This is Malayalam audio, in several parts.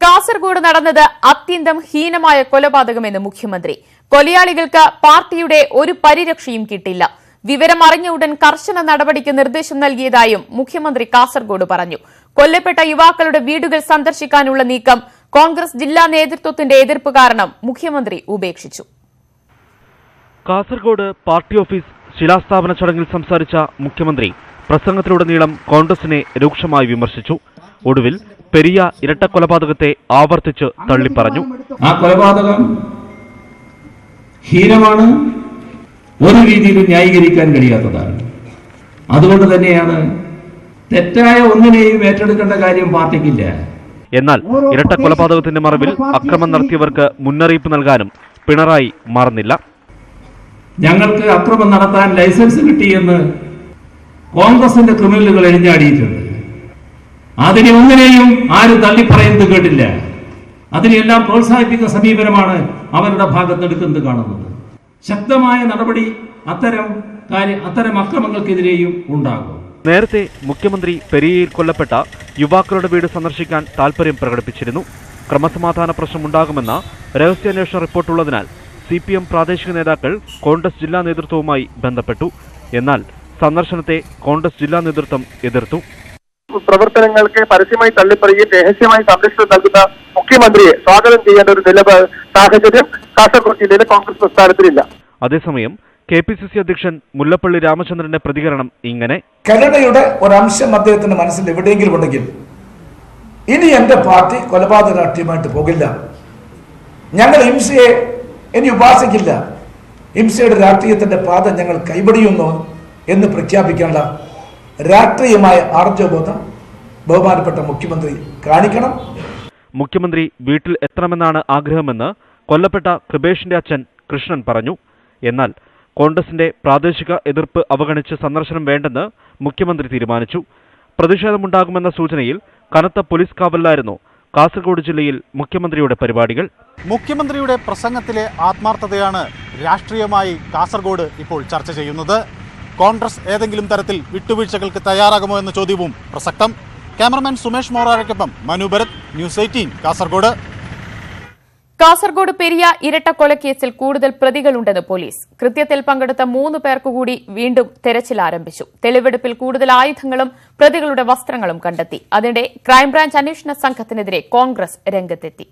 കാസർഗോഡ് നടന്നത് അത്യന്തം ഹീനമായ കൊലപാതകമെന്ന് മുഖ്യമന്ത്രി. കൊലയാളികൾക്ക് പാർട്ടിയുടെ ഒരു പരിരക്ഷയും കിട്ടില്ല. വിവരം അറിഞ്ഞ ഉടൻ കർശന നടപടിക്ക് നിർദ്ദേശം നൽകിയതായും മുഖ്യമന്ത്രി കാസർഗോഡ് പറഞ്ഞു. കൊല്ലപ്പെട്ട യുവാക്കളുടെ വീടുകൾ സന്ദർശിക്കാനുള്ള നീക്കം കോൺഗ്രസ് ജില്ലാ നേതൃത്വത്തിന്റെ എതിർപ്പ് കാരണം മുഖ്യമന്ത്രി ഉപേക്ഷിച്ചു. കാസർഗോഡ് പാർട്ടി ഓഫീസ് ശിലാസ്ഥാപന ചടങ്ങിൽ സംസാരിച്ച മുഖ്യമന്ത്രി പ്രസംഗത്തിലുടനീളം കോൺഗ്രസിനെ രൂക്ഷമായി വിമർശിച്ചു. ഒടുവിൽ പെരിയ ഇരട്ടക്കൊലപാതകത്തെ ആവർത്തിച്ച് തള്ളിപ്പറഞ്ഞു. ആ കൊലപാതകം ഹീനമാണ്, ഒരു രീതിയിലും ന്യായീകരിക്കാൻ കഴിയാത്തതാണ്. അതുകൊണ്ട് തന്നെയാണ് തെറ്റായ ഒന്നിനെയും ഏറ്റെടുക്കേണ്ട കാര്യം പാർട്ടിക്കില്ല. എന്നാൽ ഇരട്ടക്കൊലപാതകത്തിന്റെ മറവിൽ അക്രമം നടത്തിയവർക്ക് മുന്നറിയിപ്പ് നൽകാനും പിണറായി മറന്നില്ല. ഞങ്ങൾക്ക് അക്രമം നടത്താൻ ലൈസൻസ് കിട്ടിയെന്ന് കോൺഗ്രസിന്റെ ക്രിമിനലുകൾ എഴുന്നേടിയിട്ടുണ്ട്. അതിനെ ഒന്നിനെയും ആരും തള്ളിപ്പറയുന്നത് കേട്ടില്ല. അതിനെല്ലാം പ്രോത്സാഹിപ്പിക്കുന്ന സമീപനമാണ് അവരുടെ ഭാഗത്തെടുക്കുന്നത് കാണുന്നത്. ശക്തമായ നടപടി അത്തരം അക്രമങ്ങൾക്കെതിരെയും ഉണ്ടാകും. നേരത്തെ മുഖ്യമന്ത്രി പെരിയയിൽ കൊല്ലപ്പെട്ട യുവാക്കളുടെ വീട് സന്ദർശിക്കാൻ താൽപര്യം പ്രകടിപ്പിച്ചിരുന്നു. ക്രമസമാധാന പ്രശ്നമുണ്ടാകുമെന്ന രഹസ്യാന്വേഷണ റിപ്പോർട്ടുള്ളതിനാൽ CPM പ്രാദേശിക നേതാക്കൾ കോൺഗ്രസ് ജില്ലാ നേതൃത്വവുമായി ബന്ധപ്പെട്ടു. എന്നാൽ സന്ദർശനത്തെ കോൺഗ്രസ് ജില്ലാ നേതൃത്വം എതിർത്തു. പ്രവർത്തനങ്ങൾക്ക് പരസ്യമായി തള്ളിപ്പറയുകയും രഹസ്യമായി സംരക്ഷണം നൽകുന്ന മുഖ്യമന്ത്രിയെ സ്വാഗതം ചെയ്യേണ്ട ഒരു സാഹചര്യം കാസർഗോഡ് ജില്ലയിലെ കോൺഗ്രസ് പ്രസ്ഥാനത്തിലില്ല. അതേസമയം KPCC അധ്യക്ഷൻ മുല്ലപ്പള്ളി രാമചന്ദ്രന്റെ പ്രതികരണം ഇങ്ങനെ: കരുണയുടെ ഒരംശം അദ്ദേഹത്തിന്റെ മനസ്സിൽ എവിടെയെങ്കിലും ഉണ്ടെങ്കിൽ ഇനി എന്റെ പാർട്ടി കൊലപാതക രാഷ്ട്രീയമായിട്ട് പോകില്ല. ഞങ്ങൾ ഹിംസയെ ഇനി ഉപാസിക്കില്ല. ഹിംസയുടെ രാഷ്ട്രീയത്തിന്റെ പാത ഞങ്ങൾ കൈവടിയുന്നു എന്ന് പ്രഖ്യാപിക്കേണ്ട രാഷ്ട്രീയമായ ആർജവബോധം ബഹുമാനപ്പെട്ട മുഖ്യമന്ത്രി കാണിക്കണം. മുഖ്യമന്ത്രി വീട്ടിൽ എത്തണമെന്നാണ് ആഗ്രഹമെന്ന് കൊല്ലപ്പെട്ട കൃപേഷിന്റെ അച്ഛൻ കൃഷ്ണൻ പറഞ്ഞു. എന്നാൽ കോൺഗ്രസിന്റെ പ്രാദേശിക എതിർപ്പ് അവഗണിച്ച് സന്ദർശനം വേണ്ടെന്ന് മുഖ്യമന്ത്രി തീരുമാനിച്ചു. പ്രതിഷേധമുണ്ടാകുമെന്ന സൂചനയിൽ കനത്ത പോലീസ് കാവലിലായിരുന്നു കാസർഗോഡ് ജില്ലയിൽ മുഖ്യമന്ത്രിയുടെ പരിപാടികൾ. മുഖ്യമന്ത്രിയുടെ പ്രസംഗത്തിലെ ആത്മാർത്ഥതയാണ് രാഷ്ട്രീയമായി കാസർഗോഡ് ഇപ്പോൾ ചർച്ച ചെയ്യുന്നത്. കോൺഗ്രസ് ഏതെങ്കിലും തരത്തിൽ വിട്ടുവീഴ്ചകൾക്ക് തയ്യാറാകുമോ എന്ന ചോദ്യവും പ്രസക്തം. ക്യാമറമാൻ സുമേഷ് മോറാരയ്ക്കൊപ്പം മനു ഭരത്, ന്യൂസ് 18 കാസർഗോഡ്. കാസർഗോഡ് പെരിയ ഇരട്ടക്കൊലക്കേസിൽ കൂടുതൽ പ്രതികളുണ്ടെന്ന് പോലീസ്. കൃത്യത്തിൽ പങ്കെടുത്ത 3 പേർക്കുകൂടി വീണ്ടും തെരച്ചിൽ ആരംഭിച്ചു. തെളിവെടുപ്പിൽ കൂടുതൽ ആയുധങ്ങളും പ്രതികളുടെ വസ്ത്രങ്ങളും കണ്ടെത്തി. അതിനിടെ ക്രൈംബ്രാഞ്ച് അന്വേഷണ സംഘത്തിനെതിരെ കോൺഗ്രസ് രംഗത്തെത്തി.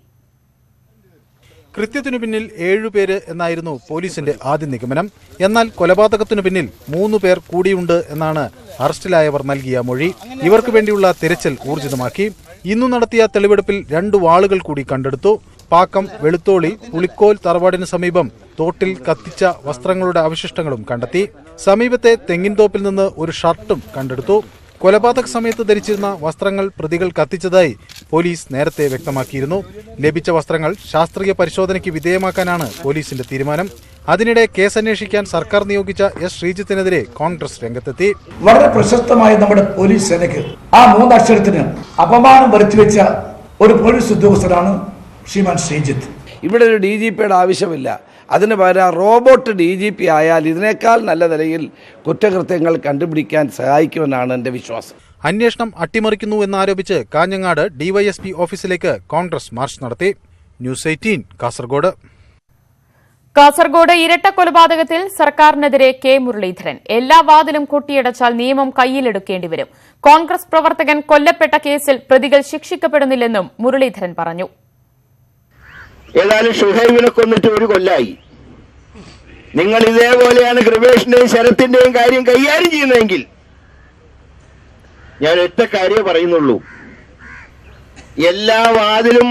കൃത്യത്തിനു പിന്നിൽ 7 പേര് എന്നായിരുന്നു പോലീസിന്റെ ആദ്യ നിഗമനം. എന്നാൽ കൊലപാതകത്തിനു പിന്നിൽ 3 പേർ കൂടിയുണ്ട് എന്നാണ് അറസ്റ്റിലായവർ നൽകിയ മൊഴി. ഇവർക്ക് വേണ്ടിയുള്ള തിരച്ചിൽ ഊർജിതമാക്കി. ഇന്നു നടത്തിയ തെളിവെടുപ്പിൽ 2 വാളുകൾ കൂടി കണ്ടെടുത്തു. പാക്കം, വെളുത്തോളി, പുളിക്കോൽ തറവാടിന് സമീപം തോട്ടിൽ കത്തിച്ച വസ്ത്രങ്ങളുടെ അവശിഷ്ടങ്ങളും കണ്ടെത്തി. സമീപത്തെ തെങ്ങിൻതോപ്പിൽ നിന്ന് ഒരു ഷർട്ടും കണ്ടെടുത്തു. കൊലപാതക സമയത്ത് ധരിച്ചിരുന്ന വസ്ത്രങ്ങൾ പ്രതികൾ കത്തിച്ചതായി പോലീസ് നേരത്തെ വ്യക്തമാക്കിയിരുന്നു. ലഭിച്ച വസ്ത്രങ്ങൾ ശാസ്ത്രീയ പരിശോധനയ്ക്ക് വിധേയമാക്കാനാണ് പോലീസിന്റെ തീരുമാനം. അതിനിടെ കേസ് അന്വേഷിക്കാൻ സർക്കാർ നിയോഗിച്ച S. ശ്രീജിത്തിനെതിരെ കോൺഗ്രസ് രംഗത്തെത്തി. വളരെ പ്രശസ്തമായ നമ്മുടെ പോലീസ് സേനയ്ക്ക് ആ 3 അക്ഷരത്തിന് അപമാനം വരുത്തിവെച്ച ഒരു പോലീസ് ഉദ്യോഗസ്ഥനാണ് ശ്രീമാൻ ശ്രീജിത്ത്. ഇവിടെ ഒരു DGPയുടെ ആവശ്യമില്ല. അതിന് പകരം റോബോട്ട് DGP ആയാൽ ഇതിനേക്കാൾ നല്ല നിലയിൽ കുറ്റകൃത്യങ്ങൾ കണ്ടുപിടിക്കാൻ സഹായിക്കുമെന്നാണ് എൻ്റെ വിശ്വാസം. അന്വേഷണം അട്ടിമറിക്കുന്നു എന്നാരോപിച്ച് കാഞ്ഞങ്ങാട് DYSP ഓഫീസിലേക്ക് കോൺഗ്രസ് മാർച്ച് നടത്തി. ന്യൂസ് 18 കാസർഗോഡ്. കാസർഗോഡ് ഇരട്ടക്കൊലപാതകത്തിൽ സർക്കാരിനെതിരെ K. മുരളീധരൻ. എല്ലാ വാതിലും കൊട്ടിയടച്ചാൽ നിയമം കയ്യിലെടുക്കേണ്ടിവരും. കോൺഗ്രസ് പ്രവർത്തകൻ കൊല്ലപ്പെട്ട കേസിൽ പ്രതികൾ ശിക്ഷിക്കപ്പെടുന്നില്ലെന്നും മുരളീധരൻ പറഞ്ഞു. ഏതായാലും ഷുഹൈബിനെ കൊന്നിട്ട് 1 കൊല്ലായി. നിങ്ങൾ ഇതേപോലെയാണ് കൃപേഷിന്റെയും ശരത്തിന്റെയും കാര്യം കൈകാര്യം ചെയ്യുന്നതെങ്കിൽ ഞാൻ ഒറ്റ കാര്യമേ പറയുന്നുള്ളൂ: എല്ലാ വാതിലും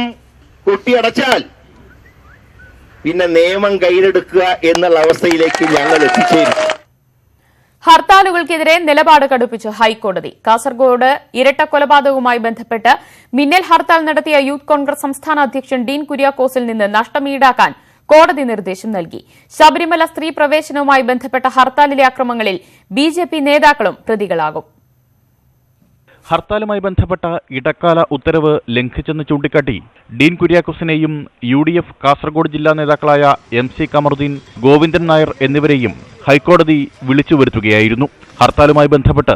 കൊട്ടിയടച്ചാൽ പിന്നെ നിയമം കയ്യിലെടുക്കുക എന്നുള്ള അവസ്ഥയിലേക്ക് ഞങ്ങൾ എത്തിച്ചേരും. ഹർത്താലുകൾക്കെതിരെ നിലപാട് കടുപ്പിച്ച് ഹൈക്കോടതി. കാസർഗോഡ് ഇരട്ടക്കൊലപാതകവുമായി ബന്ധപ്പെട്ട് മിന്നൽ ഹർത്താൽ നടത്തിയ യൂത്ത് കോൺഗ്രസ് സംസ്ഥാന അധ്യക്ഷൻ ഡീൻ കുര്യാക്കോസിൽ നിന്ന് നഷ്ടം ഈടാക്കാൻ കോടതി നിർദ്ദേശം നൽകി. ശബരിമല സ്ത്രീ പ്രവേശനവുമായി ബന്ധപ്പെട്ട ഹർത്താലിലെ അക്രമങ്ങളിൽ BJP നേതാക്കളും പ്രതികളാകും. ഹർത്താലുമായി ബന്ധപ്പെട്ട ഇടക്കാല ഉത്തരവ് ലംഘിച്ചെന്ന് ചൂണ്ടിക്കാട്ടി ഡീൻ കുര്യാക്കോസിനെയും UDF കാസർഗോഡ് ജില്ലാ നേതാക്കളായ MC കമറുദ്ദീൻ, ഗോവിന്ദൻ നായർ എന്നിവരെയും ഹൈക്കോടതി വിളിച്ചു വരുത്തുകയായിരുന്നു. ഹർത്താലുമായി ബന്ധപ്പെട്ട്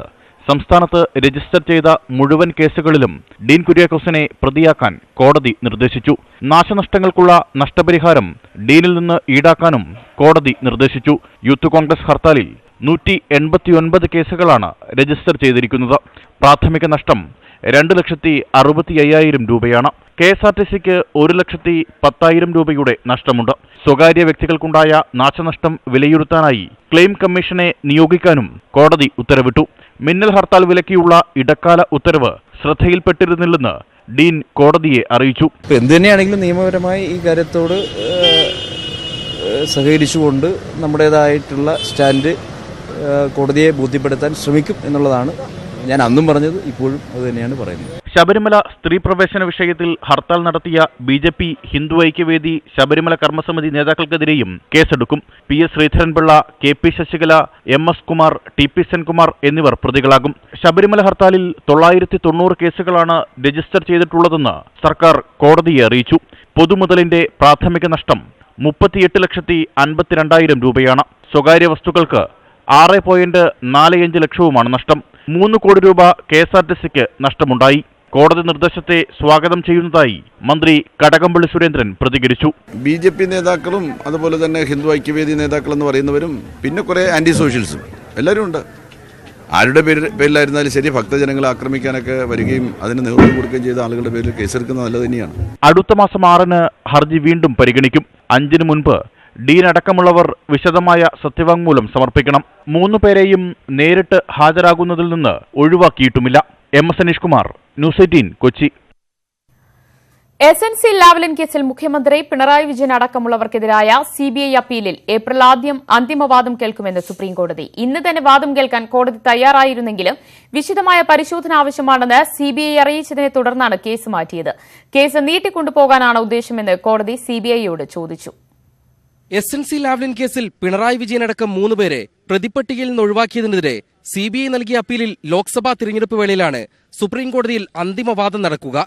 സംസ്ഥാനത്ത് രജിസ്റ്റർ ചെയ്ത മുഴുവൻ കേസുകളിലും ഡീൻ കുര്യാക്കോസിനെ പ്രതിയാക്കാൻ കോടതി നിർദ്ദേശിച്ചു. നാശനഷ്ടങ്ങൾക്കുള്ള നഷ്ടപരിഹാരം ഡീനിൽ നിന്ന് ഈടാക്കാനും കോടതി നിർദ്ദേശിച്ചു. യൂത്ത് കോൺഗ്രസ് ഹർത്താലിൽ 189 കേസുകളാണ് രജിസ്റ്റർ ചെയ്തിരിക്കുന്നത്. പ്രാഥമിക നഷ്ടം 2,65,000 രൂപയാണ്. KSRTCക്ക് 1,10,000 രൂപയുടെ നഷ്ടമുണ്ട്. സ്വകാര്യ വ്യക്തികൾക്കുണ്ടായ നാശനഷ്ടം വിലയിരുത്താനായി ക്ലെയിം കമ്മീഷനെ നിയോഗിക്കാനും കോടതി ഉത്തരവിട്ടു. മിന്നൽ ഹർത്താൽ വിലക്കിയുള്ള ഇടക്കാല ഉത്തരവ് ശ്രദ്ധയിൽപ്പെട്ടിരുന്നില്ലെന്ന് ഡീൻ കോടതിയെ അറിയിച്ചു. എന്തുതന്നെയാണെങ്കിലും നിയമപരമായി ഈ കാര്യത്തോട് സഹകരിച്ചുകൊണ്ട് നമ്മുടേതായിട്ടുള്ള സ്റ്റാൻഡ് കോടതിയെ ബോധ്യപ്പെടുത്താൻ ശ്രമിക്കും എന്നുള്ളതാണ് ഞാൻ അന്നും പറഞ്ഞത്, ഇപ്പോഴും അത് തന്നെയാണ് പറയുന്നത്. ശബരിമല സ്ത്രീ പ്രവേശന വിഷയത്തിൽ ഹർത്താൽ നടത്തിയ BJP, Hindu Aikyavedi, Sabarimala കർമ്മസമിതി നേതാക്കൾക്കെതിരെയും കേസെടുക്കും. PS Sreedharan Pillai, KP Sasikala, MS Kumar, TP Senkumar എന്നിവർ പ്രതികളാകും. ശബരിമല ഹർത്താലിൽ 990 കേസുകളാണ് രജിസ്റ്റർ ചെയ്തിട്ടുള്ളതെന്ന് സർക്കാർ കോടതിയെ അറിയിച്ചു. പൊതുമുതലിന്റെ പ്രാഥമിക നഷ്ടം 38,52,000 രൂപയാണ്. സ്വകാര്യ വസ്തുക്കൾക്ക് 6.45 ലക്ഷവുമാണ് നഷ്ടം. 3 കോടി രൂപ KSRTCക്ക് നഷ്ടമുണ്ടായി. കോടതി നിർദ്ദേശത്തെ സ്വാഗതം ചെയ്യുന്നതായി മന്ത്രി കടകംപള്ളി സുരേന്ദ്രൻ പ്രതികരിച്ചു. BJP നേതാക്കളും അതുപോലെ തന്നെ ഹിന്ദു ഐക്യവേദി നേതാക്കളെന്ന് പറയുന്നവരും പിന്നെ കുറെ ആന്റി സോഷ്യൽസും എല്ലാവരും ഉണ്ട്. ആരുടെ പേരിലായിരുന്നാലും ശരി, ഭക്തജനങ്ങളെ ആക്രമിക്കാനൊക്കെ വരികയും അതിന് നേതൃത്വം കൊടുക്കുകയും ചെയ്ത ആളുകളുടെ പേരിൽ കേസെടുക്കുന്നത് നല്ലത് തന്നെയാണ്. അടുത്ത മാസം 6-ന് ഹർജി വീണ്ടും പരിഗണിക്കും. 5-ന് മുൻപ് ഡീൻ അടക്കമുള്ളവർ വിശദമായ സത്യവാങ്മൂലം സമർപ്പിക്കണം. 3 പേരെയും നേരിട്ട് ഹാജരാകുന്നതിൽ നിന്ന് ഒഴിവാക്കിയിട്ടുമില്ല. MS Aneesh Kumar, news 18, Kochi. SNC Lavalin കേസിൽ മുഖ്യമന്ത്രി പിണറായി വിജയൻ അടക്കമുള്ളവർക്കെതിരായ CBI അപ്പീലിൽ ഏപ്രിൽ 1 അന്തിമവാദം കേൾക്കുമെന്ന് സുപ്രീംകോടതി. ഇന്ന് തന്നെ വാദം കേൾക്കാൻ കോടതി തയ്യാറായിരുന്നെങ്കിലും വിശദമായ പരിശോധന ആവശ്യമാണെന്ന് CBI അറിയിച്ചതിനെ തുടർന്നാണ് കേസ് മാറ്റിയത്. കേസ് നീട്ടിക്കൊണ്ടുപോകാനാണ് ഉദ്ദേശമെന്ന് കോടതി CBIയോട് ചോദിച്ചു. SNC ലാവ്ലിൻ കേസിൽ പിണറായി വിജയനടക്കം 3 പേരെ പ്രതിപ്പട്ടികയിൽ നിന്ന് ഒഴിവാക്കിയതിനെതിരെ CBI നൽകിയ അപ്പീലിൽ ലോക്സഭാ തിരഞ്ഞെടുപ്പ് വേളയിലാണ് സുപ്രീംകോടതിയിൽ അന്തിമവാദം നടക്കുക.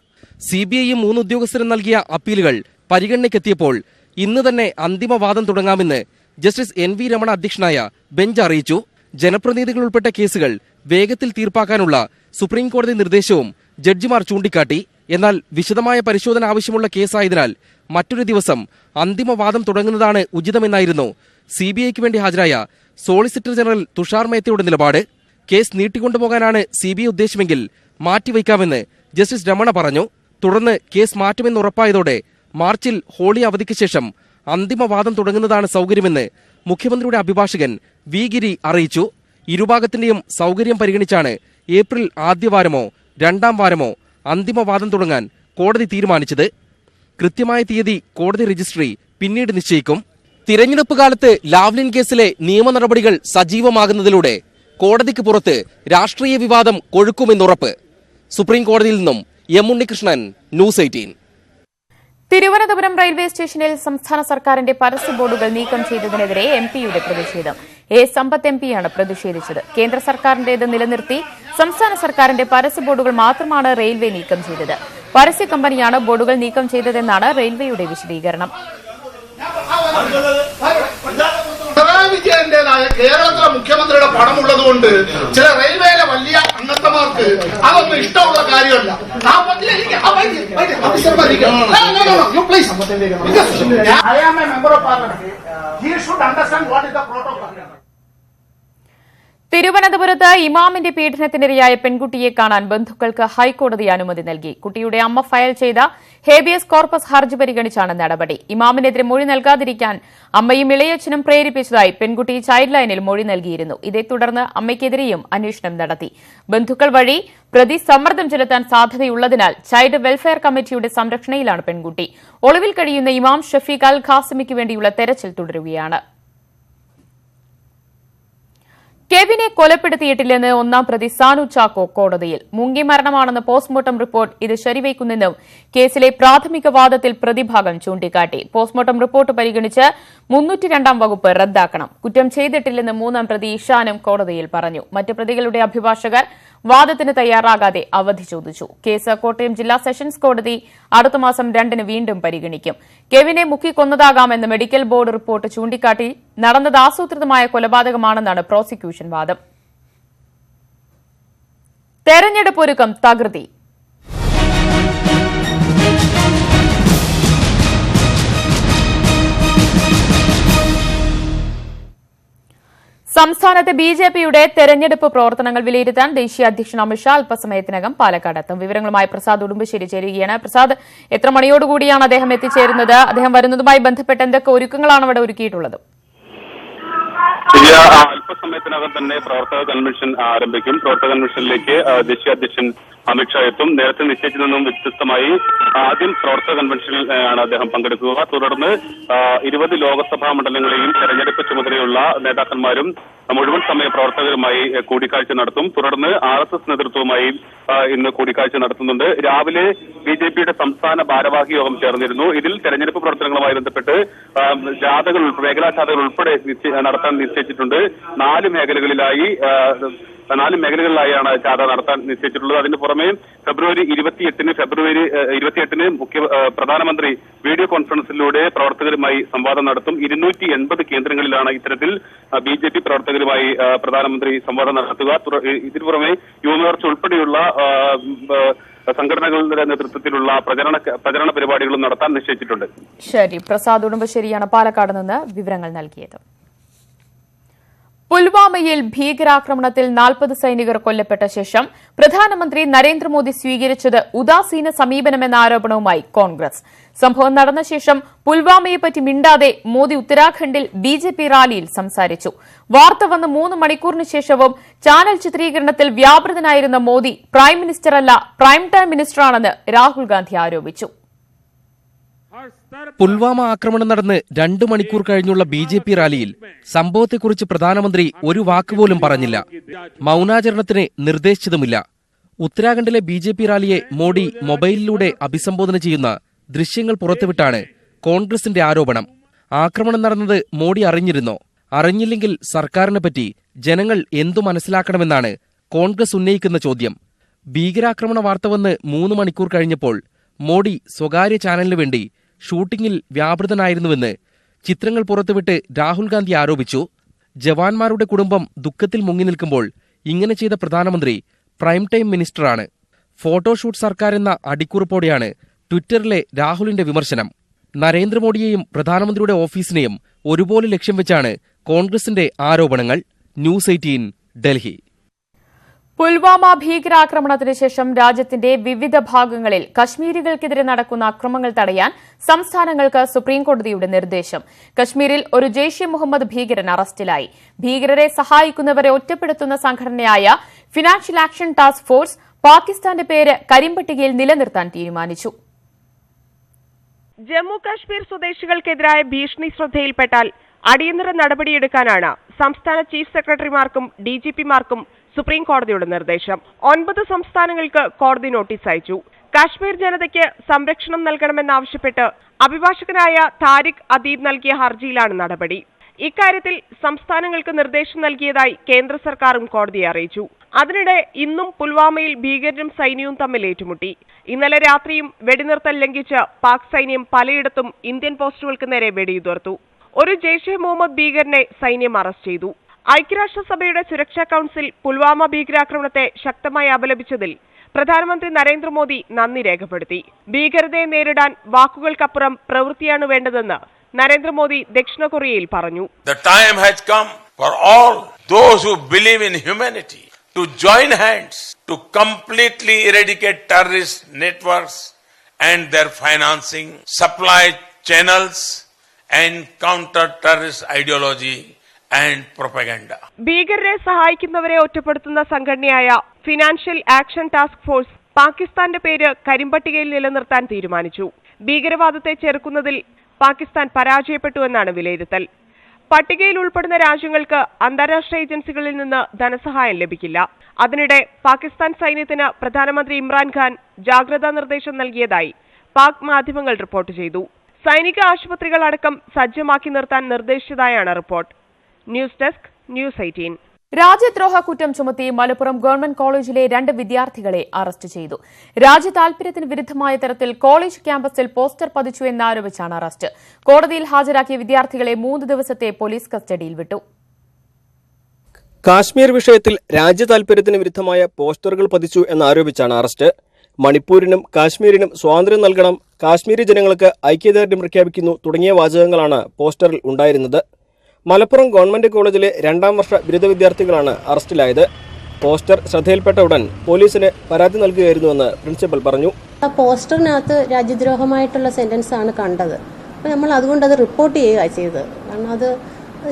CBIയും 3 ഉദ്യോഗസ്ഥരും നൽകിയ അപ്പീലുകൾ പരിഗണനയ്ക്കെത്തിയപ്പോൾ ഇന്ന് തന്നെ അന്തിമവാദം തുടങ്ങാമെന്ന് ജസ്റ്റിസ് NV രമണ അധ്യക്ഷനായ ബെഞ്ച് അറിയിച്ചു. ജനപ്രതിനിധികൾ ഉൾപ്പെട്ട കേസുകൾ വേഗത്തിൽ തീർപ്പാക്കാനുള്ള സുപ്രീംകോടതി നിർദ്ദേശവും ജഡ്ജിമാർ ചൂണ്ടിക്കാട്ടി. എന്നാൽ വിശദമായ പരിശോധന ആവശ്യമുള്ള കേസായതിനാൽ മറ്റൊരു ദിവസം അന്തിമവാദം തുടങ്ങുന്നതാണ് ഉചിതമെന്നായിരുന്നു CBIക്ക് വേണ്ടി ഹാജരായ സോളിസിറ്റർ ജനറൽ തുഷാർ മേത്തയുടെ നിലപാട്. കേസ് നീട്ടിക്കൊണ്ടുപോകാനാണ് CBI ഉദ്ദേശമെങ്കിൽ മാറ്റിവയ്ക്കാമെന്ന് ജസ്റ്റിസ് രമണ പറഞ്ഞു. തുടർന്ന് കേസ് മാറ്റുമെന്ന് ഉറപ്പായതോടെ മാർച്ചിൽ ഹോളി അവധിക്ക് ശേഷം അന്തിമവാദം തുടങ്ങുന്നതാണ് സൗകര്യമെന്ന് മുഖ്യമന്ത്രിയുടെ അഭിഭാഷകൻ V ഗിരി അറിയിച്ചു. ഇരുഭാഗത്തിന്റെയും സൗകര്യം പരിഗണിച്ചാണ് ഏപ്രിൽ ആദ്യവാരമോ 2ാം വാരമോ അന്തിമവാദം തുടങ്ങാൻ കോടതി തീരുമാനിച്ചത്. കൃത്യമായ തീയതി കോടതി രജിസ്ട്രി പിന്നീട് നിശ്ചയിക്കും. തിരഞ്ഞെടുപ്പ് കാലത്ത് ലാവ്ലിൻ കേസിലെ നിയമ നടപടികൾ സജീവമാകുന്നതിലൂടെ കോടതിക്ക് പുറത്ത് രാഷ്ട്രീയ വിവാദം കൊഴുക്കുമെന്നുറപ്പ്. സുപ്രീം കോടതിയിൽ നിന്നും M Unnikrishnan, news 18. Thiruvananthapuram railway സ്റ്റേഷനിൽ സംസ്ഥാന സർക്കാരിന്റെ പരസ്യ ബോർഡുകൾ നീക്കം ചെയ്തതിനെതിരെ MP-യുടെ പ്രതിഷേധം. A. സമ്പത്ത് MP-യാണ് പ്രതിഷേധിച്ചത്. കേന്ദ്ര സർക്കാരിന്റേത് നിലനിർത്തി സംസ്ഥാന സർക്കാരിന്റെ പരസ്യ ബോർഡുകൾ മാത്രമാണ് റെയിൽവേ നീക്കം ചെയ്തത്. പരസ്യ കമ്പനിയാണ് ബോർഡുകൾ നീക്കം ചെയ്തതെന്നാണ് റെയിൽവേയുടെ വിശദീകരണം. പിണറായി വിജയന്റേതായ കേരളത്തിലെ മുഖ്യമന്ത്രിയുടെ പടമുള്ളതുകൊണ്ട് ചില റെയിൽവേയിലെ വലിയ അംഗത്തമാർക്ക് അതൊന്നും ഇഷ്ടമുള്ള കാര്യമല്ല. തിരുവനന്തപുരത്ത് ഇമാമിന്റെ പീഡനത്തിനിരയായ പെൺകുട്ടിയെ കാണാൻ ബന്ധുക്കൾക്ക് ഹൈക്കോടതി അനുമതി നൽകി. കുട്ടിയുടെ അമ്മ ഫയൽ ചെയ്ത ഹേബിയസ് കോർപ്പസ് ഹർജി പരിഗണിച്ചാണ് നടപടി. ഇമാമിനെതിരെ മൊഴി നൽകാതിരിക്കാൻ അമ്മയും ഇളയച്ചനും പ്രേരിപ്പിച്ചതായി പെൺകുട്ടി ചൈൽഡ് ലൈനിൽ മൊഴി നൽകിയിരുന്നു. ഇതേ തുടർന്ന് അമ്മയ്ക്കെതിരെയും അന്വേഷണം നടത്തി. ബന്ധുക്കൾ വഴി പ്രതി സമ്മർദ്ദം ചെലുത്താൻ സാധ്യതയുള്ളതിനാൽ ചൈൽഡ് വെൽഫെയർ കമ്മിറ്റിയുടെ സംരക്ഷണയിലാണ് പെൺകുട്ടി. ഒളിവിൽ കഴിയുന്ന ഇമാം ഷഫീഖ് അൽ ഖാസിമിക്ക് വേണ്ടിയുള്ള തെരച്ചിൽ തുടരുകയാണ്. കെവിനെ കൊലപ്പെടുത്തിയിട്ടില്ലെന്ന് 1-ാം പ്രതി സാനു ചാക്കോ കോടതിയിൽ. മുങ്ങി മരണമാണെന്ന് പോസ്റ്റ്മോർട്ടം റിപ്പോർട്ട് ഇത് ശരിവയ്ക്കുന്നെന്നും കേസിലെ പ്രാഥമിക വാദത്തിൽ പ്രതിഭാഗം ചൂണ്ടിക്കാട്ടി. പോസ്റ്റ്മോർട്ടം റിപ്പോർട്ട് പരിഗണിച്ച് 302-ാം വകുപ്പ് റദ്ദാക്കണം. കുറ്റം ചെയ്തിട്ടില്ലെന്ന് 3-ാം പ്രതി ഇഷാനും കോടതിയിൽ പറഞ്ഞു. മറ്റ് പ്രതികളുടെ അഭിഭാഷകർ വാദത്തിന് തയ്യാറാകാതെ അവധി ചോദിച്ചു. കേസ് കോട്ടയം ജില്ലാ സെഷൻസ് കോടതി അടുത്ത മാസം 2-ന് വീണ്ടും പരിഗണിക്കും. കെവിനെ മുക്കിക്കൊന്നതാകാമെന്ന് മെഡിക്കൽ ബോർഡ് റിപ്പോർട്ട് ചൂണ്ടിക്കാട്ടി നടന്നത് ആസൂത്രിതമായ കൊലപാതകമാണെന്നാണ് പ്രോസിക്യൂഷൻ വാദം. തെരഞ്ഞെടുപ്പ് ഒരുക്കം തകൃതി. സംസ്ഥാനത്തെ ബിജെപിയുടെ തെരഞ്ഞെടുപ്പ് പ്രവർത്തനങ്ങൾ വിലയിരുത്താൻ ദേശീയ അധ്യക്ഷൻ അമിത്ഷാ അല്പസമയത്തിനകം പാലക്കാടെത്തും. വിവരങ്ങളുമായി പ്രസാദ് ഉടുമ്പശ്ശേരി ചേരുകയാണ്. പ്രസാദ്, എത്ര മണിയോടുകൂടിയാണ് അദ്ദേഹം എത്തിച്ചേരുന്നത്? അദ്ദേഹം വരുന്നതുമായി ബന്ധപ്പെട്ട് എന്തൊക്കെ ഒരുക്കങ്ങളാണ് അവിടെ ഒരുക്കിയിട്ടുള്ളത്? അല്പസമയത്തിനകം തന്നെ പ്രവർത്തക കൺവെൻഷൻ ആരംഭിക്കും. പ്രവർത്തക കൺവെൻഷനിലേക്ക് ദേശീയ അധ്യക്ഷൻ അമിത്ഷാ എത്തും. നേരത്തെ നിശ്ചയിച്ചതിൽ നിന്നും വ്യത്യസ്തമായി ആദ്യം പ്രവർത്തക കൺവെൻഷനിൽ ആണ് അദ്ദേഹം പങ്കെടുക്കുക. തുടർന്ന് 20 ലോക്സഭാ മണ്ഡലങ്ങളെയും തെരഞ്ഞെടുപ്പ് ചുമതലയുള്ള നേതാക്കന്മാരും മുഴുവൻ സമയ പ്രവർത്തകരുമായി കൂടിക്കാഴ്ച നടത്തും. തുടർന്ന് RSS നേതൃത്വവുമായി ഇന്ന് കൂടിക്കാഴ്ച നടത്തുന്നുണ്ട്. രാവിലെ ബിജെപിയുടെ സംസ്ഥാന ഭാരവാഹി യോഗം ചേർന്നിരുന്നു. ഇതിൽ തെരഞ്ഞെടുപ്പ് പ്രവർത്തനങ്ങളുമായി ബന്ധപ്പെട്ട് മേഖലാ ജാഥകൾ ഉൾപ്പെടെ നടത്താൻ നിശ്ചയിച്ചിട്ടുണ്ട്. 4 മേഖലകളിലായാണ് ജാഥ നടത്താൻ നിശ്ചയിച്ചിട്ടുള്ളത്. അതിന് പുറമെ ഫെബ്രുവരി 28-ന് പ്രധാനമന്ത്രി വീഡിയോ കോൺഫറൻസിലൂടെ പ്രവർത്തകരുമായി സംവാദം നടത്തും. 280 കേന്ദ്രങ്ങളിലാണ് ഇത്തരത്തിൽ ബിജെപി പ്രവർത്തകരുമായി പ്രധാനമന്ത്രി സംവാദം നടത്തുക. ഇതിനു പുറമെ യുവമോർച്ച ഉൾപ്പെടെയുള്ള സംഘടനകളുടെ നേതൃത്വത്തിലുള്ള പ്രചരണ പരിപാടികളും നടത്താൻ നിശ്ചയിച്ചിട്ടുണ്ട്. ശരി, പ്രസാദ് ഉടുമ്പശ്ശേരിയാണ് പാലക്കാട് നിന്ന് വിവരങ്ങൾ നൽകിയത്. പുൽവാമയിൽ ഭീകരാക്രമണത്തിൽ 40 സൈനികർ കൊല്ലപ്പെട്ട ശേഷം പ്രധാനമന്ത്രി നരേന്ദ്രമോദി സ്വീകരിച്ചത് ഉദാസീന സമീപനമെന്ന ആരോപണവുമായി കോൺഗ്രസ്. സംഭവം നടന്ന ശേഷം പുൽവാമയെപ്പറ്റി മിണ്ടാതെ മോദി ഉത്തരാഖണ്ഡിൽ ബിജെപി റാലിയിൽ സംസാരിച്ചു. വാർത്ത വന്ന് 3 മണിക്കൂറിന് ശേഷവും ചാനൽ ചിത്രീകരണത്തിൽ വ്യാപൃതനായിരുന്ന മോദി പ്രൈം മിനിസ്റ്ററല്ല, പ്രൈം ടൈം മിനിസ്റ്ററാണെന്ന് രാഹുൽ ഗാന്ധി ആരോപിച്ചു. പുൽവാമ ആക്രമണം നടന്ന് 2 മണിക്കൂർ കഴിഞ്ഞുള്ള ബിജെപി റാലിയിൽ സംഭവത്തെക്കുറിച്ച് പ്രധാനമന്ത്രി ഒരു വാക്കുപോലും പറഞ്ഞില്ല. മൌനാചരണത്തിന് നിർദ്ദേശിച്ചതുമില്ല. ഉത്തരാഖണ്ഡിലെ ബിജെപി റാലിയെ മോഡി മൊബൈലിലൂടെ അഭിസംബോധന ചെയ്യുന്ന ദൃശ്യങ്ങൾ പുറത്തുവിട്ടാണ് കോൺഗ്രസിന്റെ ആരോപണം. ആക്രമണം നടന്നത് മോഡി അറിഞ്ഞിരുന്നോ? അറിഞ്ഞില്ലെങ്കിൽ സർക്കാരിനെപ്പറ്റി ജനങ്ങൾ എന്തു മനസ്സിലാക്കണമെന്നാണ് കോൺഗ്രസ് ഉന്നയിക്കുന്ന ചോദ്യം. ഭീകരാക്രമണ വാർത്ത വന്ന് 3 മണിക്കൂർ കഴിഞ്ഞപ്പോൾ മോഡി സ്വകാര്യ ചാനലിനു വേണ്ടി ഷൂട്ടിംഗിൽ വ്യാപൃതനായിരുന്നുവെന്ന് ചിത്രങ്ങൾ പുറത്തുവിട്ട് രാഹുൽ ഗാന്ധി ആരോപിച്ചു. ജവാന്മാരുടെ കുടുംബം ദുഃഖത്തിൽ മുങ്ങി നിൽക്കുമ്പോൾ ഇങ്ങനെ ചെയ്ത പ്രധാനമന്ത്രി പ്രൈം ടൈം മിനിസ്റ്ററാണ്. ഫോട്ടോഷൂട്ട് സർക്കാരെന്ന അടിക്കുറിപ്പോടെയാണ് ട്വിറ്ററിലെ രാഹുലിന്റെ വിമർശനം. നരേന്ദ്രമോദിയെയും പ്രധാനമന്ത്രിയുടെ ഓഫീസിനെയും ഒരുപോലെ ലക്ഷ്യം വെച്ചാണ് കോൺഗ്രസിന്റെ ആരോപണങ്ങൾ. ന്യൂസ് 18 ഡൽഹി. പുൽവാമ ഭീകരാക്രമണത്തിന് ശേഷം രാജ്യത്തിന്റെ വിവിധ ഭാഗങ്ങളിൽ കശ്മീരികൾക്കെതിരെ നടക്കുന്ന അക്രമങ്ങൾ തടയാൻ സംസ്ഥാനങ്ങൾക്ക് സുപ്രീംകോടതിയുടെ നിർദ്ദേശം. കശ്മീരിൽ ഒരു ജെയ്ഷെ മുഹമ്മദ് ഭീകരൻ അറസ്റ്റിലായി. ഭീകരരെ സഹായിക്കുന്നവരെ ഒറ്റപ്പെടുത്തുന്ന സംഘടനയായ ഫിനാൻഷ്യൽ ആക്ഷൻ ടാസ്ക് ഫോഴ്സ് പാകിസ്ഥാന്റെ പേര് കരിമ്പട്ടികയിൽ നിലനിർത്താൻ തീരുമാനിച്ചു. ജമ്മു കാശ്മീർ സ്വദേശികൾക്കെതിരായ ഭീഷണി ശ്രദ്ധയിൽപ്പെട്ടാൽ അടിയന്തര നടപടിയെടുക്കാനാണ് സംസ്ഥാന ചീഫ് സെക്രട്ടറിമാർക്കും DGPമാർക്കും സുപ്രീം കോടതിയുടെ നിർദ്ദേശം. 9 സംസ്ഥാനങ്ങൾക്ക് കോടതി നോട്ടീസ് അയച്ചു. കാശ്മീർ ജനതയ്ക്ക് സംരക്ഷണം നൽകണമെന്നാവശ്യപ്പെട്ട് അഭിഭാഷകനായ താരിഖ് അദീബ് നൽകിയ ഹർജിയിലാണ് നടപടി. ഇക്കാര്യത്തിൽ സംസ്ഥാനങ്ങൾക്ക് നിർദ്ദേശം നൽകിയതായി കേന്ദ്ര സർക്കാരും കോടതിയെ അറിയിച്ചു. അതിനിടെ ഇന്നും പുൽവാമയിൽ ഭീകരരും സൈന്യവും തമ്മിൽ ഏറ്റുമുട്ടി. ഇന്നലെ രാത്രിയും വെടിനിർത്തൽ ലംഘിച്ച് പാക് സൈന്യം പലയിടത്തും ഇന്ത്യൻ പോസ്റ്റുകൾക്ക് നേരെ വെടിയുതിർത്തു. ഒരു ജെയ്ഷെ മുഹമ്മദ് ഭീകരനെ സൈന്യം അറസ്റ്റ് ചെയ്തു. ഐക്യരാഷ്ട്രസഭയുടെ സുരക്ഷാ കൌൺസിൽ പുൽവാമ ഭീകരാക്രമണത്തെ ശക്തമായി അപലപിച്ചതിൽ പ്രധാനമന്ത്രി നരേന്ദ്രമോദി നന്ദി രേഖപ്പെടുത്തി. ഭീകരതയെ നേരിടാൻ വാക്കുകൾക്കപ്പുറം പ്രവൃത്തിയാണ് വേണ്ടതെന്ന് നരേന്ദ്രമോദി ദക്ഷിണ കൊറിയയിൽ പറഞ്ഞു. The time has come for all those who believe in humanity to join hands to completely eradicate terrorist networks and their financing, supply channels and counter terrorist ideology and propaganda. ഭീകരരെ സഹായിക്കുന്നവരെ ഒറ്റപ്പെടുത്തുന്ന സംഘടനയായ ഫിനാൻഷ്യൽ ആക്ഷൻ ടാസ്ക് ഫോഴ്സ് പാകിസ്ഥാന്റെ പേര് കരിമ്പട്ടികയിൽ നിലനിർത്താൻ തീരുമാനിച്ചു. ഭീകരവാദത്തെ ചെറുക്കുന്നതിൽ പാകിസ്ഥാൻ പരാജയപ്പെട്ടുവെന്നാണ് വിലയിരുത്തൽ. പട്ടികയിൽ ഉൾപ്പെടുന്ന രാജ്യങ്ങൾക്ക് അന്താരാഷ്ട്ര ഏജൻസികളിൽ നിന്ന് ധനസഹായം ലഭിക്കില്ല. അതിനിടെ പാകിസ്ഥാൻ സൈന്യത്തിന് പ്രധാനമന്ത്രി ഇമ്രാൻഖാൻ ജാഗ്രതാ നിർദ്ദേശം നൽകിയതായി പാക് മാധ്യമങ്ങൾ റിപ്പോർട്ട് ചെയ്തു. സൈനിക ആശുപത്രികൾ അടക്കം സജ്ജമാക്കി നിർത്താൻ നിർദ്ദേശിച്ചതായാണ് റിപ്പോർട്ട്. News desk news 18. രാജ്യദ്രോഹ കുറ്റം ചുമത്തി മലപ്പുറം ഗവൺമെന്റ് കോളേജിലെ 2 വിദ്യാർത്ഥികളെ അറസ്റ്റ് ചെയ്തു. രാജ്യതാൽപര്യത്തിന് വിരുദ്ധമായ തരത്തിൽ കോളേജ് ക്യാമ്പസിൽ പോസ്റ്റർ പതിച്ചു എന്നാരോപിച്ചാണ് അറസ്റ്റ്. കോടതിയിൽ ഹാജരാക്കിയ വിദ്യാർത്ഥികളെ 3 ദിവസത്തെ പോലീസ് കസ്റ്റഡിയിൽ വിട്ടു. കാശ്മീർ വിഷയത്തിൽ രാജ്യതാൽപര്യത്തിന് വിരുദ്ധമായ പോസ്റ്ററുകൾ പതിച്ചു എന്നാരോപിച്ചാണ് അറസ്റ്റ്. മണിപ്പൂരിനും കാശ്മീരിനും സ്വാതന്ത്ര്യം നൽകണം, കാശ്മീരി ജനങ്ങൾക്ക് ഐക്യദാർഢ്യം പ്രഖ്യാപിക്കുന്നു തുടങ്ങിയ വാചകങ്ങളാണ് പോസ്റ്ററിൽ ഉണ്ടായിരുന്നത്. മലപ്പുറം ഗവൺമെന്റ് കോളേജിലെ 2ാം വർഷ ബിരുദ വിദ്യാർത്ഥികളാണ് അറസ്റ്റിലായത്. പോസ്റ്റർ ശ്രദ്ധയിൽപ്പെട്ട ഉടൻ പോലീസിന് പരാതി നൽകുകയായിരുന്നുവെന്ന് പ്രിൻസിപ്പൽ പറഞ്ഞു. പോസ്റ്ററിനകത്ത് രാജ്യദ്രോഹമായിട്ടുള്ള സെന്റൻസ് ആണ് കണ്ടത്. അപ്പോൾ നമ്മൾ അതുകൊണ്ട് അത് റിപ്പോർട്ട് ചെയ്യുക ചെയ്തത്. കാരണം അത്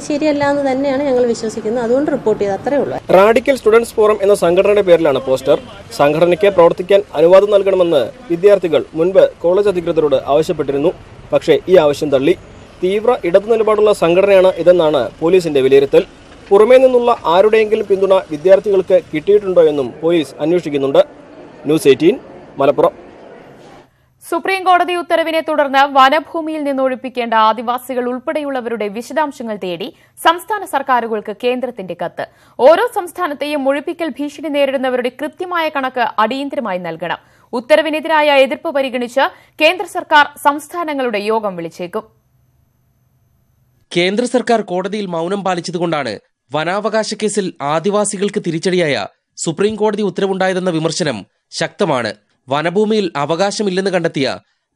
ശരിയല്ല എന്ന് തന്നെയാണ് ഞങ്ങൾ വിശ്വസിക്കുന്നത്. അതുകൊണ്ട് റിപ്പോർട്ട് ചെയ്ത് അത്രേ ഉള്ളൂ. റാഡിക്കൽ സ്റ്റുഡൻസ് ഫോറം എന്ന സംഘടനയുടെ പേരിലാണ് പോസ്റ്റർ. സംഘടനയ്ക്ക് പ്രവർത്തിക്കാൻ അനുവാദം നൽകണമെന്ന് വിദ്യാർത്ഥികൾ മുൻപ് കോളേജ് അധികൃതരോട് ആവശ്യപ്പെട്ടിരുന്നു. പക്ഷേ ഈ ആവശ്യം തള്ളി. തീവ്ര ഇടതു നിലപാടുള്ള സംഘടനയാണ് ഇതെന്നാണ് പോലീസിന്റെ വിലയിരുത്തൽ. പുറമേ നിന്നുള്ള ആരുടെയെങ്കിലും പിന്തുണ വിദ്യാർത്ഥികൾക്ക് കിട്ടിയിട്ടുണ്ടോ എന്നും പോലീസ് അന്വേഷിക്കുന്നുണ്ട്. ന്യൂസ് 18 മലപ്പുറം. സുപ്രീം കോടതി ഉത്തരവിനെ തുടർന്ന് വനഭൂമിയിൽ നിന്ന് ഒഴിപ്പിക്കേണ്ട ആദിവാസികൾ ഉൾപ്പെടെയുള്ളവരുടെ വിശദാംശങ്ങൾ തേടി സംസ്ഥാന സർക്കാരുകൾക്ക് കേന്ദ്രത്തിന്റെ കത്ത്. ഓരോ സംസ്ഥാനത്തെയും ഒഴിപ്പിക്കൽ ഭീഷണി നേരിടുന്നവരുടെ കൃത്യമായ കണക്ക് അടിയന്തരമായി നൽകണം. ഉത്തരവിനെതിരായ എതിർപ്പ് പരിഗണിച്ച് കേന്ദ്ര സർക്കാർ സംസ്ഥാനങ്ങളുടെ യോഗം വിളിച്ചേക്കും. കേന്ദ്ര സർക്കാർ കോടതിയിൽ മൌനം പാലിച്ചതുകൊണ്ടാണ് വനാവകാശ കേസിൽ ആദിവാസികൾക്ക് തിരിച്ചടിയായ സുപ്രീം കോടതി ഉത്തരവുണ്ടായതെന്ന വിമർശനം ശക്തമാണ്. വനഭൂമിയിൽ അവകാശമില്ലെന്ന് കണ്ടെത്തിയ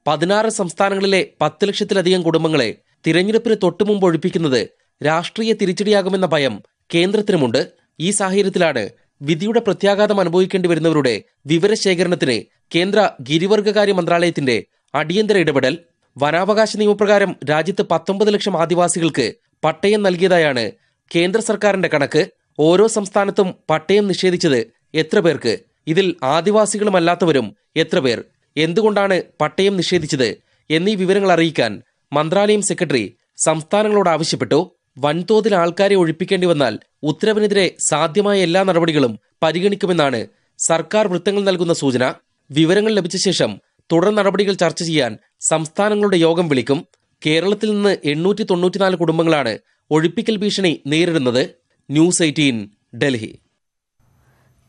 16 സംസ്ഥാനങ്ങളിലെ 10 ലക്ഷത്തിലധികം കുടുംബങ്ങളെ തിരഞ്ഞെടുപ്പിന് തൊട്ടുമുമ്പ് ഒഴിപ്പിക്കുന്നത് രാഷ്ട്രീയ തിരിച്ചടിയാകുമെന്ന ഭയം കേന്ദ്രത്തിനുമുണ്ട്. ഈ സാഹചര്യത്തിലാണ് വിധിയുടെ പ്രത്യാഘാതം അനുഭവിക്കേണ്ടി വരുന്നവരുടെ വിവരശേഖരണത്തിന് കേന്ദ്ര ഗിരിവർഗകാര്യ മന്ത്രാലയത്തിന്റെ അടിയന്തര ഇടപെടൽ. വനാവകാശ നിയമപ്രകാരം രാജ്യത്ത് 19 ലക്ഷം ആദിവാസികൾക്ക് പട്ടയം നൽകിയതായാണ് കേന്ദ്ര സർക്കാരിന്റെ കണക്ക്. ഓരോ സംസ്ഥാനത്തും പട്ടയം നിഷേധിച്ചത് എത്ര പേർക്ക്? ഇതിൽ ആദിവാസികളുമല്ലാത്തവരും എത്ര പേർ? എന്തുകൊണ്ടാണ് പട്ടയം നിഷേധിച്ചത് എന്നീ വിവരങ്ങൾ അറിയിക്കാൻ മന്ത്രാലയം സെക്രട്ടറി സംസ്ഥാനങ്ങളോട് ആവശ്യപ്പെട്ടു. വൻതോതിൽ ആൾക്കാരെ ഒഴിപ്പിക്കേണ്ടി വന്നാൽ ഉത്തരവിനെതിരെ സാധ്യമായ എല്ലാ നടപടികളും പരിഗണിക്കുമെന്നാണ് സർക്കാർ വൃത്തങ്ങൾ നൽകുന്ന സൂചന. വിവരങ്ങൾ ലഭിച്ച ശേഷം തുടർ നടപടികൾ ചർച്ച ചെയ്യാൻ സംസ്ഥാനങ്ങളുടെ യോഗം വിളിക്കും. കേരളത്തിൽ നിന്ന് 894 കുടുംബങ്ങളാണ് ഒഴിപ്പിക്കൽ ഭീഷണി നേരിടുന്നത്. ന്യൂസ് 18 ഡൽഹി.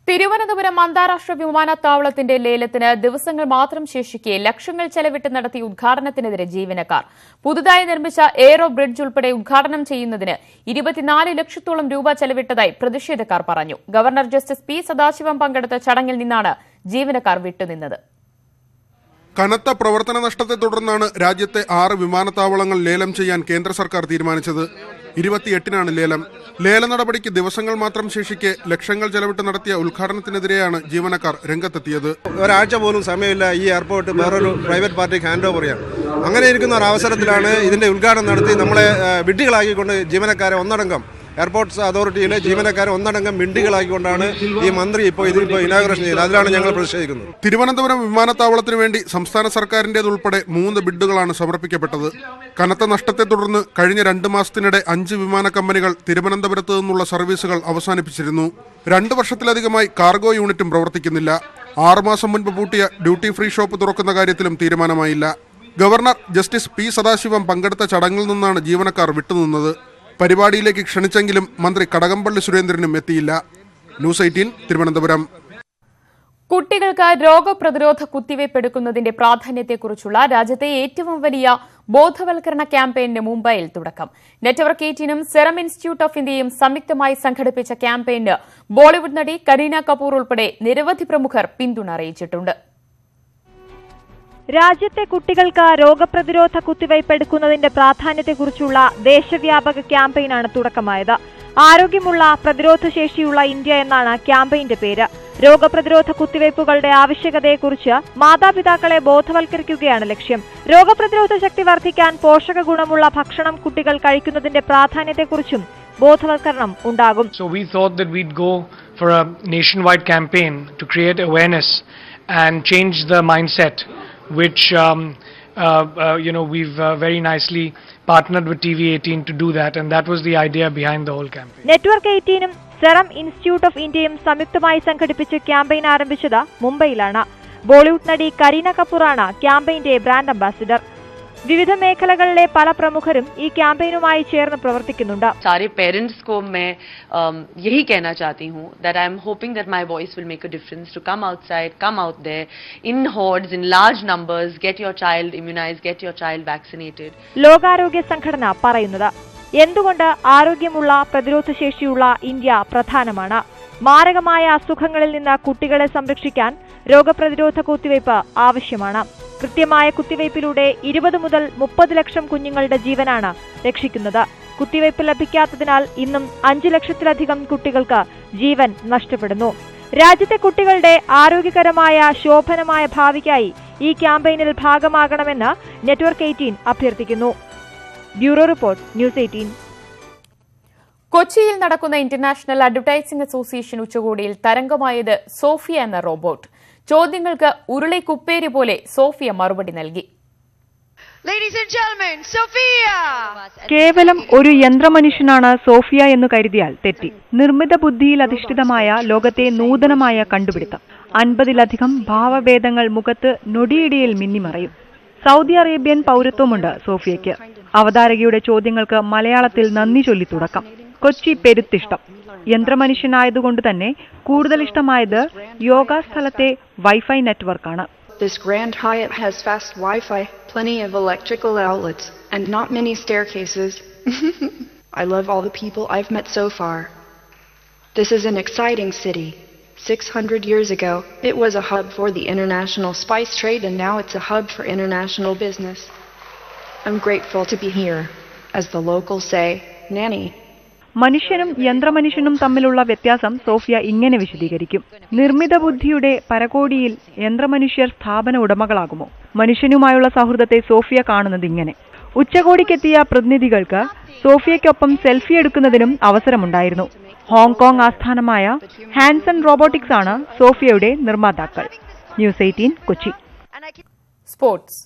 തിരുവനന്തപുരം അന്താരാഷ്ട്ര വിമാനത്താവളത്തിന്റെ ലേലത്തിന് ദിവസങ്ങൾ മാത്രം ശേഷിക്കെ ലക്ഷങ്ങൾ ചെലവിട്ട് നടത്തിയ ഉദ്ഘാടനത്തിനെതിരെ ജീവനക്കാർ. പുതുതായി നിർമ്മിച്ച എയ്റോ ബ്രിഡ്ജ് ഉൾപ്പെടെ ഉദ്ഘാടനം ചെയ്യുന്നതിന് 24 ലക്ഷത്തോളം രൂപ ചെലവിട്ടതായി പ്രതിഷേധക്കാർ പറഞ്ഞു. ഗവർണർ ജസ്റ്റിസ് പി സദാശിവം പങ്കെടുത്ത ചടങ്ങിൽ നിന്നാണ് ജീവനക്കാർ വിട്ടുനിന്നത്. കനത്ത പ്രവർത്തന നഷ്ടത്തെ തുടർന്നാണ് രാജ്യത്തെ 6 വിമാനത്താവളങ്ങൾ ലേലം ചെയ്യാൻ കേന്ദ്ര സർക്കാർ തീരുമാനിച്ചത്. 28-നാണ് ലേലം. ലേല നടപടിക്ക് ദിവസങ്ങൾ മാത്രം ശേഷിക്കെ ലക്ഷങ്ങൾ ചെലവിട്ട് നടത്തിയ ഉദ്ഘാടനത്തിനെതിരെയാണ് ജീവനക്കാർ രംഗത്തെത്തിയത്. ഒരാഴ്ച പോലും സമയമില്ല ഈ എയർപോർട്ട് വേറൊരു പ്രൈവറ്റ് പാർട്ടിക്ക് ഹാൻഡ് ഓവർ ചെയ്യാൻ. അങ്ങനെ ഇരിക്കുന്ന ഒരു അവസരത്തിലാണ് ഇതിന്റെ ഉദ്ഘാടനം നടത്തി നമ്മളെ വിഡ്ഢികളാക്കിക്കൊണ്ട് ജീവനക്കാരെ ഒന്നടങ്കം എയർപോർട്ട്സ് അതോറിറ്റിയിലെ ജീവനക്കാരെ ഒന്നടങ്കം മിണ്ടികളാക്കിക്കൊണ്ടാണ് ഈ മന്ത്രി ഇപ്പോൾ ഇനാഗുറേഷൻ ചെയ്തത്. അതിലാണ് ഞങ്ങൾ പ്രതിഷേധിക്കുന്നത്. തിരുവനന്തപുരം വിമാനത്താവളത്തിന് വേണ്ടി സംസ്ഥാന സർക്കാരിന്റേതുൾപ്പെടെ 3 ബിഡുകളാണ് സമർപ്പിക്കപ്പെട്ടത്. കനത്ത നഷ്ടത്തെ തുടർന്ന് കഴിഞ്ഞ 2 മാസത്തിനിടെ 5 വിമാന കമ്പനികൾ തിരുവനന്തപുരത്ത് നിന്നുള്ള സർവീസുകൾ അവസാനിപ്പിച്ചിരുന്നു. 2 വർഷത്തിലധികമായി കാർഗോ യൂണിറ്റും പ്രവർത്തിക്കുന്നില്ല. 6 മാസം മുൻപ് പൂട്ടിയ ഡ്യൂട്ടി ഫ്രീ ഷോപ്പ് തുറക്കുന്ന കാര്യത്തിലും തീരുമാനമായില്ല. ഗവർണർ ജസ്റ്റിസ് പി സദാശിവം പങ്കെടുത്ത ചടങ്ങിൽ നിന്നാണ് ജീവനക്കാർ വിട്ടുനിന്നത്. പരിപാടിയിലേക്ക് ക്ഷണിച്ചെങ്കിലും മന്ത്രി കടകംപള്ളി സുരേന്ദ്രനും എത്തിയില്ല. ന്യൂസ് 18 തിരുവനന്തപുരം. കുട്ടികൾക്ക് രോഗപ്രതിരോധ കുത്തിവയ്പ് എടുക്കുന്നതിന്റെ പ്രാധാന്യത്തെക്കുറിച്ചുള്ള രാജ്യത്തെ ഏറ്റവും വലിയ ബോധവൽക്കരണ ക്യാമ്പയിന് മുംബൈയിൽ തുടക്കം. നെറ്റ്വർക്ക് 18-നും സെറം ഇൻസ്റ്റിറ്റ്യൂട്ട് ഓഫ് ഇന്ത്യയും സംയുക്തമായി സംഘടിപ്പിച്ച ക്യാമ്പയിന് ബോളിവുഡ് നടി കരീന കപൂർ ഉൾപ്പെടെ നിരവധി പ്രമുഖർ പിന്തുണ അറിയിച്ചിട്ടുണ്ട്. രാജ്യത്തെ കുട്ടികൾക്ക് രോഗപ്രതിരോധ കുത്തിവയ്പ് എടുക്കുന്നതിന്റെ പ്രാധാന്യത്തെക്കുറിച്ചുള്ള ദേശവ്യാപക ക്യാമ്പയിനാണ് തുടക്കമായത്. ആരോഗ്യമുള്ള പ്രതിരോധശേഷിയുള്ള ഇന്ത്യ എന്നാണ് ക്യാമ്പയിന്റെ പേര്. രോഗപ്രതിരോധ കുത്തിവയ്പ്പുകളുടെ ആവശ്യകതയെക്കുറിച്ച് മാതാപിതാക്കളെ ബോധവൽക്കരിക്കുകയാണ് ലക്ഷ്യം. രോഗപ്രതിരോധ ശക്തി വർദ്ധിക്കാൻ പോഷക ഗുണമുള്ള ഭക്ഷണം കുട്ടികൾ കഴിക്കുന്നതിന്റെ പ്രാധാന്യത്തെക്കുറിച്ചും ബോധവൽക്കരണം ഉണ്ടാകും. So we thought that we'd go for a nationwide campaign to create awareness and change the mindset, which we've very nicely partnered with TV18 to do that, and that was the idea behind the whole campaign. Network 18-നും സെറം ഇൻസ്റ്റിറ്റ്യൂട്ട് ഓഫ് ഇന്ത്യയും സംയുക്തമായി സംഘടിപ്പിച്ച ക്യാമ്പയിൻ ആരംഭിച്ചത് മുംബൈയിലാണ്. ബോളിവുഡ് നടി കരീന കപൂറാണ് ക്യാമ്പയിന്റെ ബ്രാൻഡ് അംബാസിഡർ. विविध മേഖലകളിലെ പല പ്രമുഖരും ഈ ക്യാമ്പയിനുമായി ചേർന്ന് പ്രവർത്തിക്കുന്നുണ്ട്. सारे पेरेंट्स को मैं यही कहना चाहती हूँ that I am hoping that my voice will make a difference to come outside, come out there in hordes, in large numbers, get your child immunized, get your child vaccinated. ലോകാരോഗ്യ സംഘടന പറയുന്നത് എന്തുകൊണ്ട് ആരോഗ്യമുള്ള പ്രതിരോധശേഷിയുള്ള ഇന്ത്യ പ്രധാനമാണ്? മാരകമായ അസുഖങ്ങളിൽ നിന്ന് കുട്ടികളെ സംരക്ഷിക്കാൻ രോഗപ്രതിരോധ കുത്തിവയ്പ് ആവശ്യമാണ്. കൃത്യമായ കുത്തിവയ്പിലൂടെ 20 മുതൽ 30 ലക്ഷം കുഞ്ഞുങ്ങളുടെ ജീവനാണ് രക്ഷിക്കുന്നത്. കുത്തിവയ്പ് ലഭിക്കാത്തതിനാൽ ഇന്നും 5 ലക്ഷത്തിലധികം കുട്ടികൾക്ക് ജീവൻ നഷ്ടപ്പെടുന്നു. രാജ്യത്തെ കുട്ടികളുടെ ആരോഗ്യകരമായ ശോഭനമായ ഭാവിക്കായി ഈ ക്യാമ്പയിനിൽ ഭാഗമാകണമെന്ന് നെറ്റ്വർക്ക് 18 അഭ്യർത്ഥിക്കുന്നു. Bureau report, news 18. കൊച്ചിയിൽ നടക്കുന്ന ഇന്റർനാഷണൽ അഡ്വർടൈസിംഗ് അസോസിയേഷൻ ഉച്ചകോടിയിൽ തരംഗമായത് സോഫിയ എന്ന റോബോട്ട്. ചോദ്യങ്ങൾക്ക് ഉരുളൈക്കുപ്പേരി പോലെ സോഫിയ മറുപടി നൽകി. കേവലം ഒരു യന്ത്രമനുഷ്യനാണ് സോഫിയ എന്ന് കരുതിയാൽ തെറ്റി. നിർമ്മിത ബുദ്ധിയിൽ അധിഷ്ഠിതമായ ലോകത്തെ നൂതനമായ കണ്ടുപിടുത്തം. 50-ലധികം ഭാവഭേദങ്ങൾ മുഖത്ത് നൊടിയിടിയിൽ മിന്നിമറയും. Saudi Arabian പൗരത്വമുണ്ട് സോഫിയയ്ക്ക്. അവതാരകയുടെ ചോദ്യങ്ങൾക്ക് മലയാളത്തിൽ നന്ദി ചൊല്ലി തുടക്കം. കൊച്ചി പെരുത്തിഷ്ടം. യന്ത്രമനുഷ്യനായതുകൊണ്ട് തന്നെ കൂടുതൽ ഇഷ്ടമായത് യോഗ സ്ഥലത്തെ വൈഫൈ നെറ്റ്വർക്കാണ്. This Grand Hyatt has fast Wi-Fi, plenty of electrical outlets, and not many staircases. I love all the people I've met so far. This is an exciting city. 600 years ago, it was a hub for the international spice trade, and now it's a hub for international business. I'm grateful to be here. As the locals say, Nanny. മനുഷ്യനും യന്ത്രമനുഷ്യനും തമ്മിലുള്ള വ്യത്യാസം സോഫിയ ഇങ്ങനെ വിശദീകരിക്കും. നിർമ്മിത ബുദ്ധിയുടെ പരകോടിയിൽ യന്ത്രമനുഷ്യർ സ്ഥാപന ഉടമകളാകുമോ? മനുഷ്യനുമായുള്ള സൗഹൃദത്തെ സോഫിയ കാണുന്നത് ഇങ്ങനെ. ഉച്ചകോടിക്കെത്തിയ പ്രതിനിധികൾക്ക് സോഫിയയ്ക്കൊപ്പം സെൽഫി എടുക്കുന്നതിനും അവസരമുണ്ടായിരുന്നു. ഹോങ്കോങ് ആസ്ഥാനമായ ഹാൻസൺ റോബോട്ടിക്സ് ആണ് സോഫിയയുടെ നിർമ്മാതാക്കൾ. ന്യൂസ് 18 കൊച്ചി. സ്പോർട്സ്.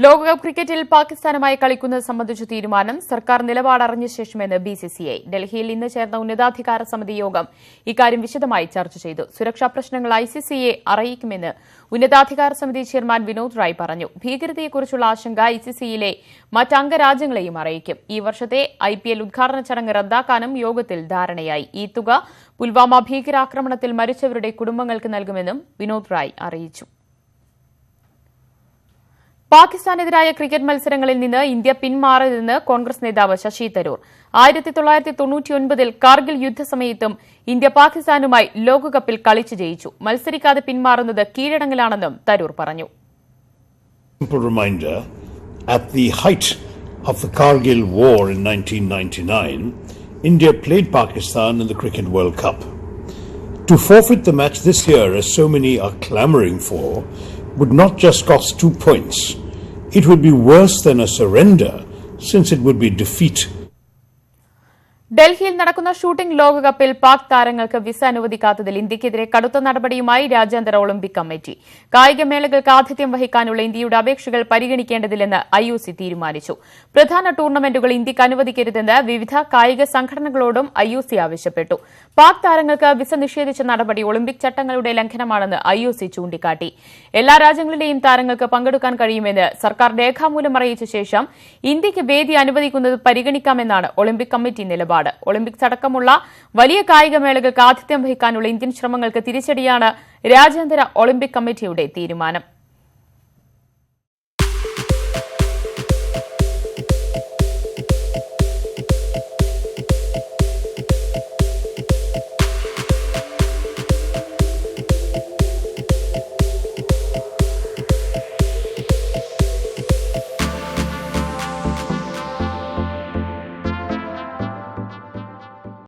ലോകകപ്പ് ക്രിക്കറ്റിൽ പാകിസ്ഥാനുമായി കളിക്കുന്നത് സംബന്ധിച്ച തീരുമാനം സർക്കാർ നിലപാട് അറിഞ്ഞ ശേഷമെന്ന് BCCI. ഡൽഹിയിൽ ഇന്ന് ചേർന്ന ഉന്നതാധികാര സമിതി യോഗം ഇക്കാര്യം വിശദമായി ചർച്ച ചെയ്തു. സുരക്ഷാ പ്രശ്നങ്ങൾ ICCയെ അറിയിക്കുമെന്ന് ഉന്നതാധികാര സമിതി ചെയർമാൻ വിനോദ് റായ് പറഞ്ഞു. ഭീകരതയെക്കുറിച്ചുള്ള ആശങ്ക ICCയിലെ മറ്റ് അംഗരാജ്യങ്ങളെയും അറിയിക്കും. ഈ വർഷത്തെ IPL ഉദ്ഘാടന ചടങ്ങ് റദ്ദാക്കാനും യോഗത്തിൽ ധാരണയായി. ഈ തുക പുൽവാമ ഭീകരാക്രമണത്തിൽ മരിച്ചവരുടെ കുടുംബങ്ങൾക്ക് നൽകുമെന്നും വിനോദ് റായ് അറിയിച്ചു. പാകിസ്ഥാനെതിരായ ക്രിക്കറ്റ് മത്സരങ്ങളിൽ നിന്ന് ഇന്ത്യ പിന്മാറരുതെന്ന് കോൺഗ്രസ് നേതാവ് ശശി തരൂർ. 1999-ൽ കാർഗിൽ യുദ്ധസമയത്തും ഇന്ത്യ പാകിസ്ഥാനുമായി ലോകകപ്പിൽ കളിച്ചു ജയിച്ചു. മത്സരിക്കാതെ പിന്മാറുന്നത് കീഴടങ്ങലാണെന്നും തരൂർ പറഞ്ഞു. At the height of the Kargil war in 1999, India played Pakistan in the Cricket World Cup. To forfeit the match this year, as so many are clamouring for, would not just cost 2 points. It would be worse than a surrender, since it would be defeat. ഡൽഹിയിൽ നടക്കുന്ന ഷൂട്ടിംഗ് ലോകകപ്പിൽ പാക് താരങ്ങൾക്ക് വിസ അനുവദിക്കാത്തതിൽ ഇന്ത്യക്കെതിരെ കടുത്ത നടപടിയുമായി രാജ്യാന്തര ഒളിമ്പിക് കമ്മിറ്റി. കായികമേളകൾക്ക് ആതിഥ്യം വഹിക്കാനുള്ള ഇന്ത്യയുടെ അപേക്ഷകൾ പരിഗണിക്കേണ്ടതില്ലെന്ന് IOC തീരുമാനിച്ചു. പ്രധാന ടൂർണമെന്റുകൾ ഇന്ത്യക്ക് അനുവദിക്കരുതെന്ന് വിവിധ കായിക സംഘടനകളോടും IOC ആവശ്യപ്പെട്ടു. പാക് താരങ്ങൾക്ക് വിസ നിഷേധിച്ച നടപടി ഒളിമ്പിക് ചട്ടങ്ങളുടെ ലംഘനമാണെന്ന് IOC ചൂണ്ടിക്കാട്ടി. എല്ലാ രാജ്യങ്ങളിലെയും താരങ്ങൾക്ക് പങ്കെടുക്കാൻ കഴിയുമെന്ന് സർക്കാർ രേഖാമൂലം അറിയിച്ച ശേഷം ഇന്ത്യക്ക് വേദി അനുവദിക്കുന്നത് പരിഗണിക്കാമെന്നാണ് ഒളിമ്പിക് കമ്മിറ്റി നിലപാട്. ഒളിമ്പിക്സ് അടക്കമുള്ള വലിയ കായികമേളകൾക്ക് ആതിഥ്യം വഹിക്കാനുള്ള ഇന്ത്യൻ ശ്രമങ്ങൾക്ക് തിരിച്ചടിയാണ് രാജ്യാന്തര ഒളിമ്പിക് കമ്മിറ്റിയുടെ തീരുമാനം.